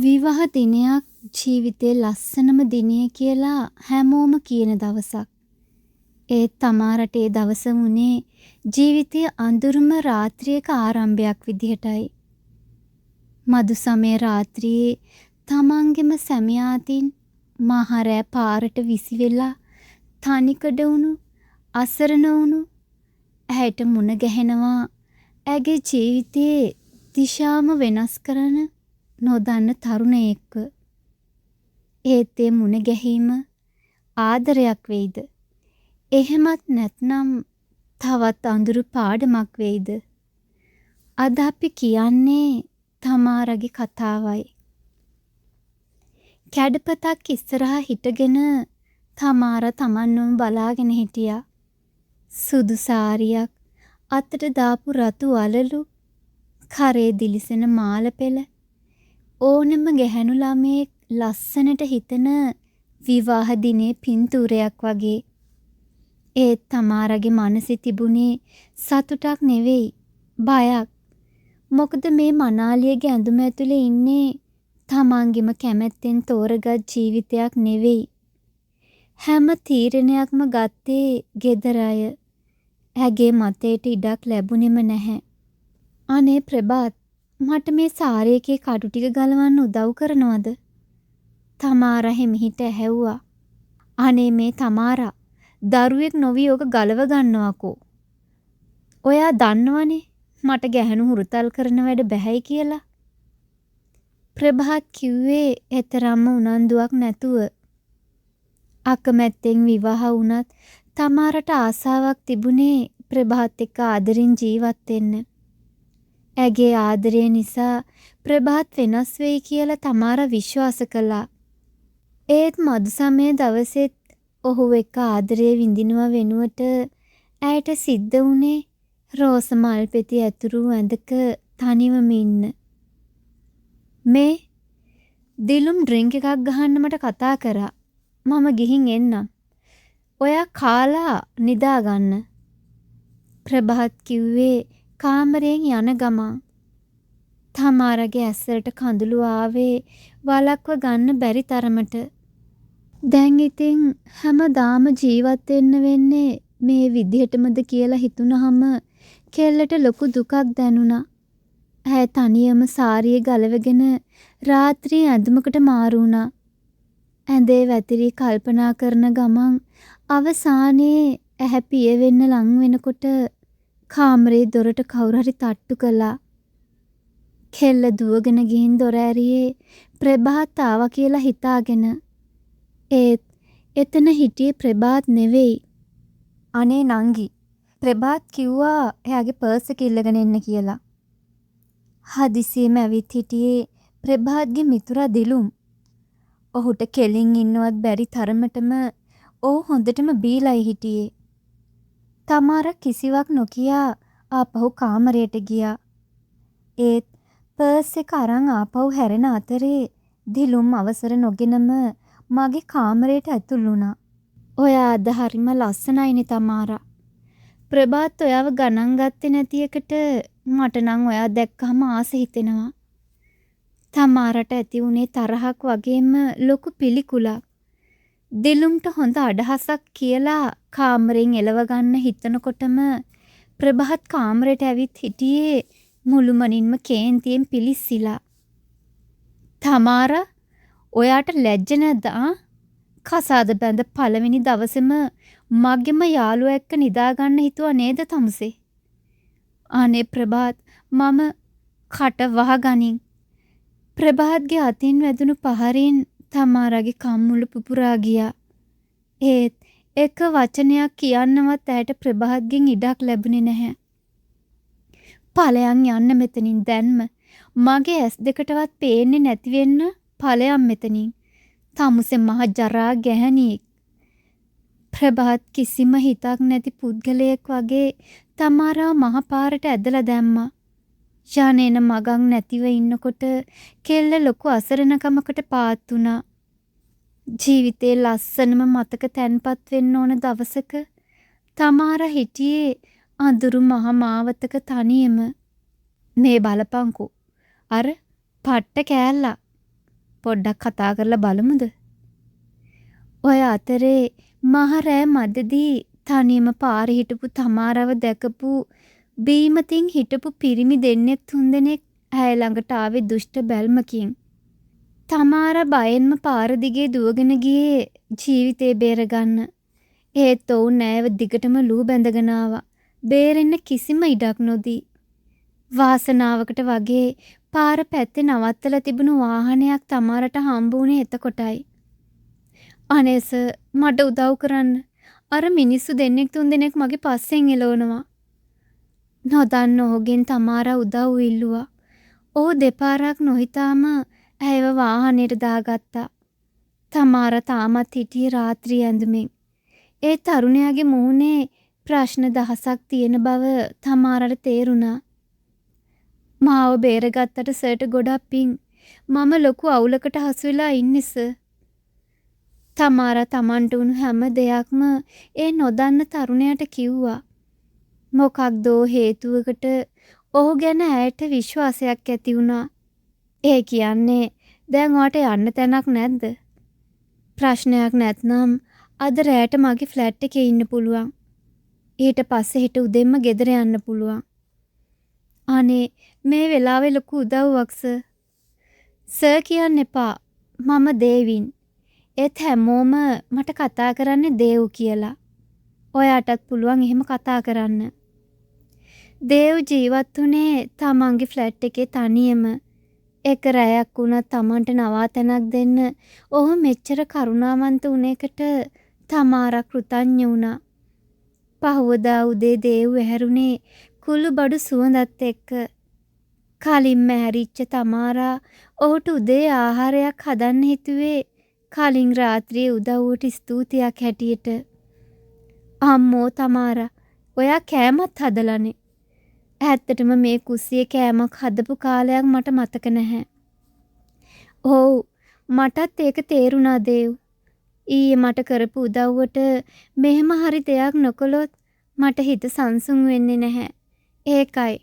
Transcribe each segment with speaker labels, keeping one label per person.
Speaker 1: විවාහ දිනයක් ජීවිතේ ලස්සනම දිනය කියලා හැමෝම කියන දවසක්. ඒත් තමාරට ඒ දවස වුණේ ජීවිතයේ අඳුරුම රාත්‍රියක ආරම්භයක් විදිහටයි. මධු සමය රාත්‍රියේ තමන්ගෙම සැමියා අතින් මහරෑ පාරට විසි වෙලා තනිකඩ වුණු අසරණ වුණු ඇයට මුණ ගැහෙනවා ඇගේ ජීවිතයේ දිශාම වෙනස් කරන නොදන්න තරුණයෙක්ව. ඒත් ඒ මුණ ගැහිම ආදරයක් වෙයිද? එහෙමත් නැත්නම් තවත් අඳුරු පාඩමක් වෙයිද? අද අපි කියන්නේ තමාරගේ කතාවයි. කැඩපතක් ඉස්සරහා හිටගෙන තමාර තමන්වම බලාගෙන හිටියා. සුදු සාරියක්, අතට දාපු රතු වලලු, කරේ දිලිසෙන මාල පෙළ, ඕනෙම ගැහැණු ළමයෙක් ලස්සනට හිතන විවාහ දිනේ පින්තූරයක් වගේ. ඒත් තමාරගේ මනසේ තිබුණේ සතුටක් නෙවෙයි, බයක්. මොකද මේ මනාලියගේ ඇඳුම ඇතුලේ ඉන්නේ තමන්ගෙම කැමැත්තෙන් තෝරගත් ජීවිතයක් නෙවෙයි. හැම තීරණයක්ම ගත්තේ ගෙදර අය. ඇගේ මතයට ඉඩක් ලැබුණෙම නැහැ. අනේ ප්‍රභාත්, මට මේ සාරියකේ කටු ටික ගලවන්න උදව් කරනවද? තමාරා හිමිහිට ඇහැව්වා. අනේ මේ තමාරා, දරුවෙක් නොවී ඕක ගලව ගන්නවකෝ. ඔයා දන්නවනේ මට ගැහණු හුරුතල් කරන වැඩ බැහැයි කියලා. ප්‍රභාත් කිව්වේ එතරම්ම උනන්දුවක් නැතුව. අකමැත්තෙන් විවාහ වුණත් තමාරට ආසාවක් තිබුණේ ප්‍රභාත් එක්ක ආදරෙන් ජීවත් වෙන්න. ඇගේ ආදරය නිසා ප්‍රභාත් වෙනස් වෙයි කියලා තමාරා විශ්වාස කළා. ඒත් මධු සමය දවසෙත් ඔහු එක්ක ආදරය විඳිනවා වෙනුවට ඇයට සිද්ධ වුණේ රෝස මල් පෙති ඇතුරු ඇඳක තනිවම ඉන්න. මේ දිලුම් ඩ්‍රින්ක් එකක් ගහන්න මට කතා කරා. මම ගිහින් එන්නම්. ඔයා කාලා නිදා ගන්න. ප්‍රභාත් කිව්වේ කාමරයෙන් යන ගමන්. තමාරගේ ඇස්සට කඳුළු ආවේ වලක්ව ගන්න බැරි තරමට. දැන් ඉතින් හැමදාම ජීවත් වෙන්න වෙන්නේ මේ විදිහටමද කියලා හිතුනහම කෙල්ලට ලොකු දුකක් දැනුණා. ඇය තනියම සාරිය ගලවගෙන රාත්‍රියේ ඇඳුමකට මාරු වුණා. ඇඳේ වැතිරී කල්පනා කරන ගමන් අවසානයේ ඇහැ පිය වෙන්න ලං වෙනකොට කාමරේ දොරට කවුරු හරි තට්ටු කළා. කෙල්ල දුවගෙන ගිහින් දොර ඇරියේ ප්‍රභාත් ආවා කියලා හිතාගෙන. ඒත් එතන හිටියේ ප්‍රභාත් නෙවෙයි. අනේ නංගි, ප්‍රභාත් කිව්වා එයාගේ පර්ස් එක ඉල්ලගෙන එන්න කියලා. හදිසියෙම ඇවිත් හිටියේ ප්‍රභාත්ගේ මිතුරා දිලුම්. ඔහුට කෙලින් ඉන්නවත් බැරි තරමටම ඔහු හොඳටම බීලයි හිටියේ. තමාර කිසිවක් නොකියා ආපහු කාමරයට ගියා. ඒත් පර්ස් එක අරන් ආපහු හැරෙන අතරේ දිලුම් අවසර නොගෙනම මගේ කාමරයට ඇතුල් වුණා. ඔයා අද හරිම ලස්සනයිනේ තමාරා. ප්‍රභාත් ඔයාව ගණන් ගත්තේ නැති එකට මට නම් ඔයා දැක්කම ආස හිතෙනවා. තමාරට ඇති වුණේ තරහක් වගේම ලොකු පිළිකුලක්. දිලුම්ට හොඳ අදහසක් කියලා කාමරෙන් එලව ගන්න හිතනකොටම ප්‍රභාත් කාමරයට ඇවිත් හිටියේ මුළුමනින්ම කේන්තියෙන් පිලිස්සිලා. තමාරා, ඔයාට ලැජ්ජ නැද්ද ආ? කසාද බැඳ පළවෙනි දවසේම මගෙම යාළුවා එක්ක නිදාගන්න හිතුවා නේද තමුසේ? අනේ ප්‍රභාත්, මම කට වහගනින්. ප්‍රභාත්ගේ අතින් වැදුණු පහරින් තමාරගේ කම්මුල පුපුරා ගියා. ඒත් එක වචනයක් කියන්නවත් ඇයට ප්‍රභාත්ගෙන් ඉඩක් ලැබුණේ නැහැ. ඵලයන් යන්න මෙතනින් දැන්ම. මගේ ඇස් දෙකටවත් පේන්නේ නැති වෙන්න ඵලයන් මෙතනින්. තමුසේ මහ ජරා ගැහණියෙක්. ප්‍රභාත් කිසිම හිතක් නැති පුද්ගලයෙක් වගේ තමාරා මහ පාරට ඇදලා දැම්මා. යන්නේන මගක් නැතිව ඉන්නකොට කෙල්ල ලොකු අසරණකමකට පාත් වුණා. ජීවිතේ ලස්සනම මතක තැන්පත් වෙන්න ඕන දවසක තමාරා හිටියේ අඳුරු මහ මාවතක තනියම. මේ බලපංකෝ, අර පට්ට කෑල්ලා. පොඩ්ඩක් කතා කරලා බලමුද? ඔය අතරේ මහරෑ මැදදී තනියම පාරේ හිටපු තමාරව දැකපු බීමතින් හිටපු පිරිමි දෙන්නෙක් තුන්දෙනෙක් ඇය ළඟට ආවේ දුෂ්ට බැල්මකින්. තමාරා බයෙන්ම පාර දිගේ දුවගෙන ගියේ ජීවිතේ බේරගන්න. ඒත් ඔවුන් ඇයව දිගටම ලූ බැඳගෙන ආවා. බේරෙන්න කිසිම ඉඩක් නොදී. වාසනාවකට වගේ පාර පැත්තේ නවත්තලා තිබුණු වාහනයක් තමාරට හම්බ වුණේ එතකොටයි. අනේ සර් මට උදව් කරන්න. අර මිනිස්සු දෙන්නෙක් තුන්දෙනෙක් මගේ පස්සෙන් එළවනවා. නොදන්න ඔහුගෙන් තමාරා උදව් ඉල්ලුවා. ඔහු දෙපාරක් නොහිතාම ඇයව වාහනයට දාගත්තා. තමාරා තාමත් හිටියේ රාත්‍රී ඇඳුමින්. ඒ තරුණයාගේ මුහුණේ ප්‍රශ්න දහසක් තියෙන බව තමාරට තේරුණා. මාව බේරගත්තට සර්ට ගොඩක් පිං. මම ලොකු අවුලකට හසු වෙලා ඉන්නේ සර්. තමාරා තමන්ට වුණු හැම දෙයක්ම ඒ නොදන්න තරුණයාට කිව්වා. මොකක්දෝ හේතුවකට ඔහු ගැන ඇයට විශ්වාසයක් ඇති වුණා. ඒ කියන්නේ දැන් ඔයාට යන්න තැනක් නැද්ද? ප්‍රශ්නයක් නැත්නම් අද රැට මගේ ෆ්ලැට් එකේ ඉන්න පුළුවන්. ඊට පස්සේ හෙට උදෙන්ම ගෙදර යන්න පුළුවන්. අනේ මේ වෙලාවේ ලොකු උදව්වක් සර්. සර් කියන්න එපා. මම දේවින්. ඒත් හැමෝම මට කතා කරන්නේ දේව් කියලා. ඔයාටත් පුළුවන් එහෙම කතා කරන්න. දේව් ජීවත් වුණේ තමන්ගේ ෆ්ලැට් එකේ තනියම. එක රැයක් වුණත් තමන්ට නවාතැනක් දෙන්න ඔහු මෙච්චර කරුණාවන්ත වුණ එකට තමාරා කෘතඥ වුණා. පහවදා උදේ දේව් ඇහැරුණේ කුළු බඩු සුවඳත් එක්ක. කලින්ම ඇරිච්ච තමාරා ඔහුට උදේ ආහාරයක් හදන්න හිතුවේ කලින් රාත්‍රියේ උදව්වට ස්තුතියක් හැටියට. අම්මෝ තමාරා ඔයා කෑමත් හදලානේ. ඇත්තටම මේ කුස්සියේ කෑමක් හදපු කාලයක් මට මතක නැහැ. ඔව් මටත් ඒක තේරුණා දේව්. ඊයේ මට කරපු උදව්වට මෙහෙම හරි දෙයක් නොකළොත් මට හිත සංසුන් වෙන්නේ නැහැ. ඒකයි.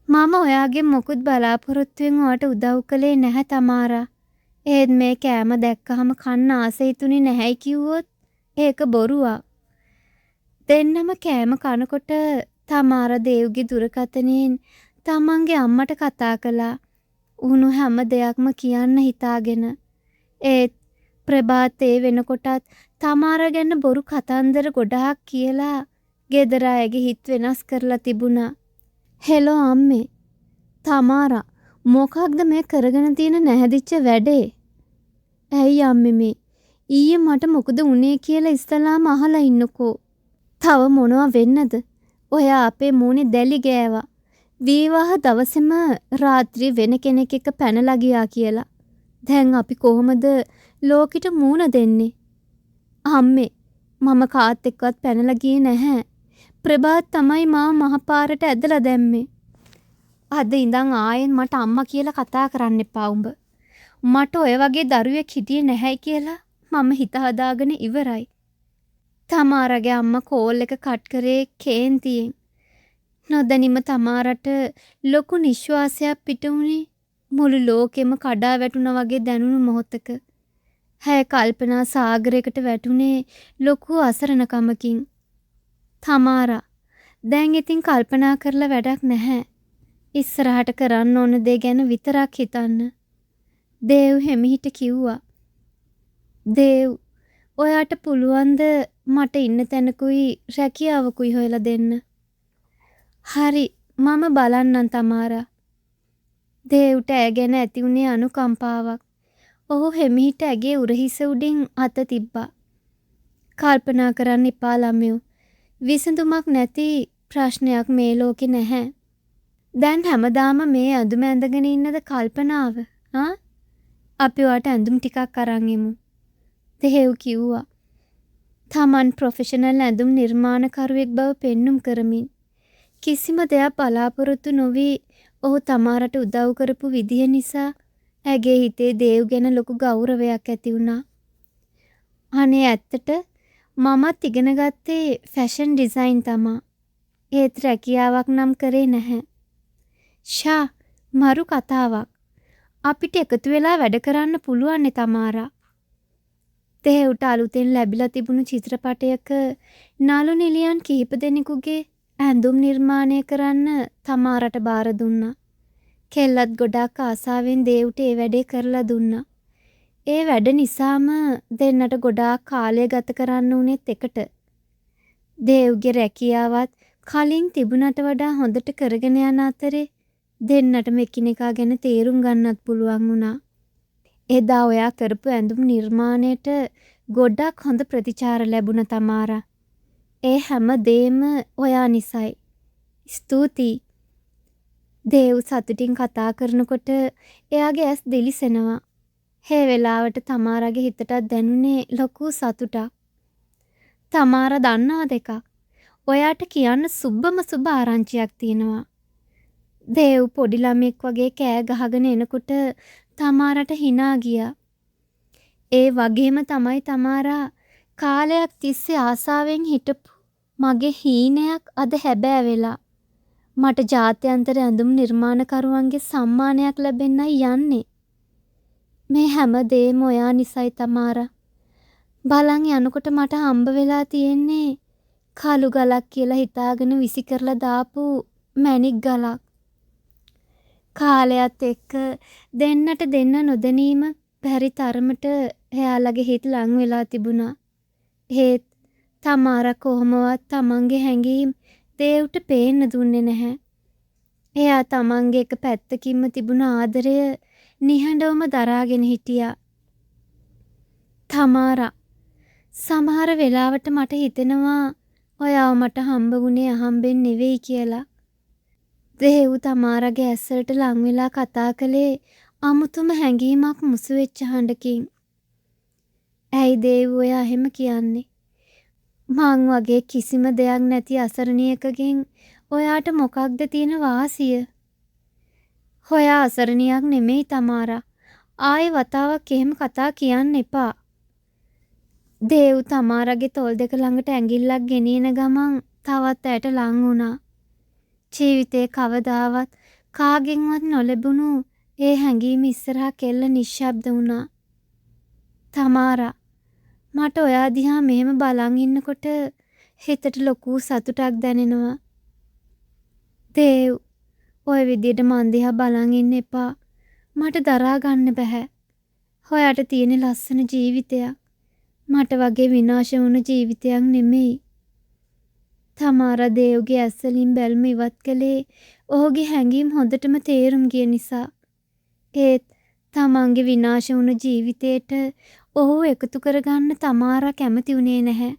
Speaker 1: මම ඔයාගේ මොකුත් බලාපොරොත්තුවෙන් ඔයාට උදව් කළේ නැහැ තමාරා. ඒත් මේ කෑම දැක්කහම කන්න ආස හිතුනේ නැහැයි කිව්වොත් ඒක බොරුවක්. දෙන්නම කෑම කනකොට තමාරා දේව්ගේ දුරකථනයෙන් තමන්ගේ අම්මට කතා කළා. උණු හැම දෙයක්ම කියන්න හිතාගෙන. ඒත් ප්‍රභාතේ වෙනකොටත් තමාරා ගැන බොරු කතන්දර ගොඩාක් කියලා ගෙදර අයගේ හිත වෙනස් කරලා තිබුණා. හෙලෝ අම්මේ. තමාරා මොකක්ද මේ කරගෙන තියෙන නැහැදිච්ච වැඩේ? ඇයි අම්මේ මේ? ඊයේ මට මොකද වුනේ කියලා ඉස්සලාම අහලා ඉන්නකෝ. තව මොනවා වෙන්නද? ඔයා අපේ මූණේ දැලි ගෑවා. විවාහ දවසේම රාත්‍රී වෙන කෙනෙක් එක්ක පැනලා ගියා කියලා. දැන් අපි කොහොමද ලෝකිට මූණ දෙන්නේ? අම්මේ මම කාත් එක්කවත් පැනලා ගියේ නැහැ. ප්‍රභාත් තමයි මාව මහපාරට ඇදලා දැම්මේ. අද ඉඳන් ආයෙත් මට අම්මා කියලා කතා කරන්න එපා උඹ. මට ඔය වගේ දරුවෙක් හිටියේ නැහැයි කියලා මම හිත හදාගෙන ඉවරයි. තමාරගේ අම්මා කෝල් එක කට් කරේ කේන්තියෙන්. නොදැනීම තමාරට ලොකු නිශ්වාසයක් පිට වුණේ. මුළු ලෝකෙම කඩා වැටුණා වගේ දැනුණු මොහොතක. හැය කල්පනා සාගරයකට වැටුනේ ලොකු අසරණකමකින්. තමාරා දැන් ඉතින් කල්පනා කරලා වැඩක් නැහැ. ඉස්සරහට කරන්න ඕන දේ ගැන විතරක් හිතන්න. දේව් හැමිහිට කිව්වා. දේව් ඔයාට පුළුවන්ද මට ඉන්න තැනකුයි රැකියාවකුයි හොයලා දෙන්න? හරි මම බලන්නම් තමාරා. දේව්ට ඇය ගැන ඇති වුණේ අනුකම්පාවක්. ඔහු හැමිහිට ඇගේ උරහිස උඩින් අත තිබ්බා. කල්පනා කරන්න එපා ළමයෝ. විසඳුමක් නැති ප්‍රශ්නයක් මේ ලෝකේ නැහැ. දැන් හැමදාම මේ ඇඳුම ඇඳගෙන ඉන්නද කල්පනාව? අපි ඔයාට ඇඳුම් ටිකක් අරන් එමු. දේව් කිව්වා. තමන් ප්‍රොෆෙෂනල් ඇඳුම් නිර්මාණකරුවෙක් බව පෙන්눔 කරමින් කිසිම දෙයක් බලාපොරොත්තු නොවි ඔහු තමාරට උදව් කරපු විදිය නිසා ඇගේ හිතේ දේව් ගැන ලොකු ගෞරවයක් ඇති වුණා. අනේ ඇත්තට මමත් ඉගෙන ගත්තේ ෆැෂන් ඩිසයින් තමා. ඒත් රැකියාවක් නම් කරේ නැහැ. ෂා මරු කතාවක්. අපිට එකතු වෙලා වැඩ කරන්න පුළුවන් නේ තමාරා. දේව්ට අලුතෙන් ලැබිලා තිබුණු චිත්‍රපටයක නළු නිලියන් කිහිප දෙනෙකුගේ ඇඳුම් නිර්මාණය කරන්න තමාරට බාර දුන්නා. කෙල්ලත් ගොඩාක් ආසාවෙන් දේව්ට ඒ වැඩේ කරලා දුන්නා. ඒ වැඩ නිසාම දෙන්නට ගොඩාක් කාලය ගත කරන්න උනේත් එකට. දේව්ගේ රැකියාවත් කලින් තිබුණට වඩා හොඳට කරගෙන යන අතරේ දෙන්නටම එකිනෙකා ගැන තේරුම් ගන්නත් පුළුවන් වුණා. එදා ඔයා කරපු ඇඳුම් නිර්මාණයට ගොඩක් හොඳ ප්‍රතිචාර ලැබුණ තමාරා. ඒ හැම දේම ඔයා නිසයි. ස්තුතියි. දේව් සතුටින් කතා කරනකොට එයාගේ ඇස් දිලිසෙනවා. ඒ වෙලාවට තමාරාගේ හිතටත් දැනුනේ ලොකු සතුටක්. තමාරා දන්නා දෙකක්. ඔයාට කියන්න සුබම සුබ ආරංචියක් තියෙනවා. දේව් පොඩි ළමෙක් වගේ කෑ ගහගෙන එනකොට තමාරට hina ගියා. ඒ වගේම තමයි තමාරා කාලයක් තිස්සේ ආසාවෙන් හිටපු මගේ හීනයක් අද හැබෑ වෙලා. මට ජාත්‍යන්තර ඇඳුම් නිර්මාණකරුවන්ගේ සම්මානයක් ලැබෙන්නයි යන්නේ. මේ හැම දෙයක්ම ඔයා නිසයි තමාරා. බලන් යනකොට මට හම්බ වෙලා තියෙන්නේ කළු ගලක් කියලා හිතාගෙන විසි කරලා දාපු මැණික් ගලක්. කාලයත් එක්ක දෙන්නට දෙන්න නොදැනීම බැරි තරමට එයාලගේ හිත ලං වෙලා තිබුණා. ඒත් තමාරා කොහොමවත් තමන්ගේ හැඟීම් දේව්ට පේන්න දුන්නේ නැහැ. එයා තමන්ගේ එක පැත්තකින්ම තිබුණ ආදරය නිහඬවම දරාගෙන හිටියා. තමාරා, සමහර වෙලාවට මට හිතෙනවා ඔයාව මට හම්බ වුණේ අහම්බෙන් නෙවෙයි කියලා. දේව් තමාරාගේ ඇස්සට ලං වෙලා කතා කළේ අමුතුම හැඟීමක් මුසු වෙච්ච හඬකින්. ඇයි දේව් ඔයා එහෙම කියන්නේ? මං වගේ කිසිම දෙයක් නැති අසරණියකගෙන් ඔයාට මොකක්ද තියෙන වාසිය? හොයා අසරණියක් නෙමෙයි තමාරා. ආයෙ වතාවක් එහෙම කතා කියන්න එපා. දේව් තමාරාගේ තොල් දෙක ළඟට ඇඟිල්ලක් ගෙනියන ගමන් තවත් ඇයට ලං වුණා. ජීවිතේ කවදාවත් කාගෙන්වත් නොලැබුණු ඒ හැඟීම ඉස්සරහා කෙල්ල නිශ්ශබ්ද වුණා. තමාරා, මට ඔයා දිහා මෙහෙම බලන් ඉන්නකොට හිතට ලොකු සතුටක් දැනෙනවා. දේව්, ඔය විදියට මන් දිහා බලන් ඉන්න එපා. මට දරා ගන්න බෑ. ඔයාට තියෙන ලස්සන ජීවිතයක් මට වගේ විනාශ වුණ ජීවිතයක් නෙමෙයි. තමාරා දේව්ගේ ඇස්වලින් බැල්ම ඉවත් කළේ ඔහුගේ හැඟීම් හොඳටම තේරුම් ගිය නිසා. ඒත් තමන්ගේ විනාශ වුණ ජීවිතේට ඔහු එකතු කරගන්න තමාරා කැමති වුණේ නැහැ.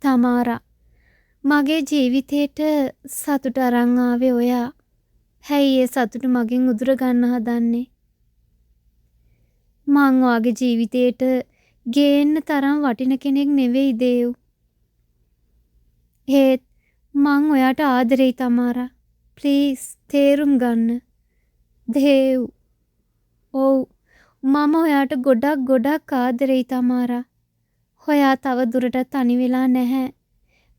Speaker 1: තමාරා, මගේ ජීවිතේට සතුට අරන් ආවේ ඔයා. හැයි ඒ සතුට මගෙන් උදුර ගන්න හදන්නේ? මං ඔයාගේ ජීවිතේට ගේන්න තරම් වටින කෙනෙක් නෙවෙයි දේව්. ඒත් මං ඔයාට ආදරෙයි තමාරා. ප්ලීස් තේරුම් ගන්න. දේව්. ඔව්, මම ඔයාට ගොඩක් ආදරෙයි තමාරා. ඔයා තව දුරටත් තනි වෙලා නැහැ.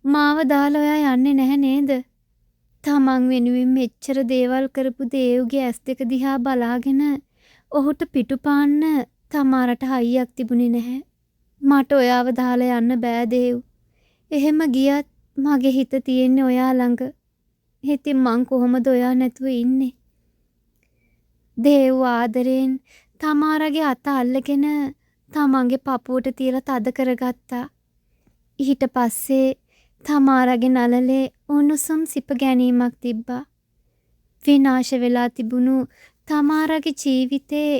Speaker 1: මාව දාලා ඔයා යන්නේ නැහැ නේද? තමන් වෙනුවෙන් මෙච්චර දේවල් කරපු දේව්ගේ ඇස් දෙක දිහා බලාගෙන ඔහුට පිටුපාන්න තමාරට හයියක් තිබුණේ නැහැ. මට ඔයාව දාලා යන්න බෑ දේව්. එහෙම ගියත් මගේ හිත තියෙන්නේ ඔයා ළඟ. ඉතින් මං කොහොමද ඔයා නැතුව ඉන්නේ? දේව් ආදරෙන් තමාරගේ අත අල්ලගෙන තමන්ගේ පපුවට තියලා තද කරගත්තා. ඊට පස්සේ තමාරගේ නළලේ උණුසුම් සිප ගැනීමක් තිබ්බා. විනාශ වෙලා තිබුණු තමාරගේ ජීවිතේ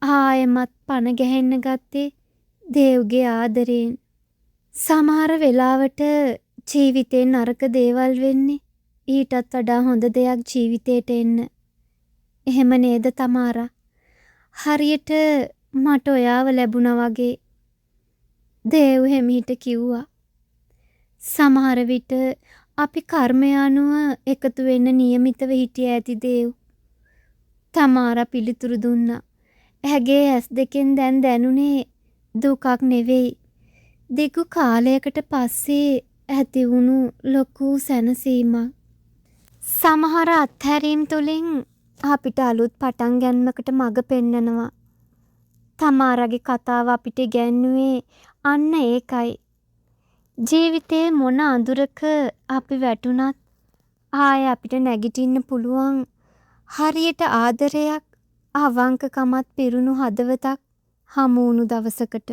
Speaker 1: ආයෙමත් පණ ගැහෙන්න ගත්තේ දේව්ගේ ආදරයෙන්. සමහර වෙලාවට ජීවිතේ නරක දේවල් වෙන්නේ ඊටත් වඩා හොඳ දෙයක් ජීවිතේට එන්න. එහෙම නේද තමාරා? හරියට මට ඔයාව ලැබුණා වගේ. දේව් හිමිට කිව්වා. සමහර විට අපි කර්මය අනුව එකතු වෙන්න නියමිතව හිටිය ඇති දේව්. තමාරා පිළිතුරු දුන්නා. ඇගේ ඇස් දෙකෙන් දැන් දැනුනේ දුකක් නෙවෙයි. දිගු කාලයකට පස්සේ ඇති වුණු ලොකු සැනසීමක්. සමහර අත්හැරීම් තුලින් අපිට අලුත් පටන් ගැනීමකට මඟ පෙන්නනවා. තමාරගේ කතාව අපිට ඉගැන්නුවේ අන්න ඒකයි. ජීවිතේ මොන අඳුරක අපි වැටුණත් ආයෙ අපිට නැගිටින්න පුළුවන් හරියට ආදරයක් අවංකකමත් පිරුණු හදවතක් හමු වුණු දවසකට.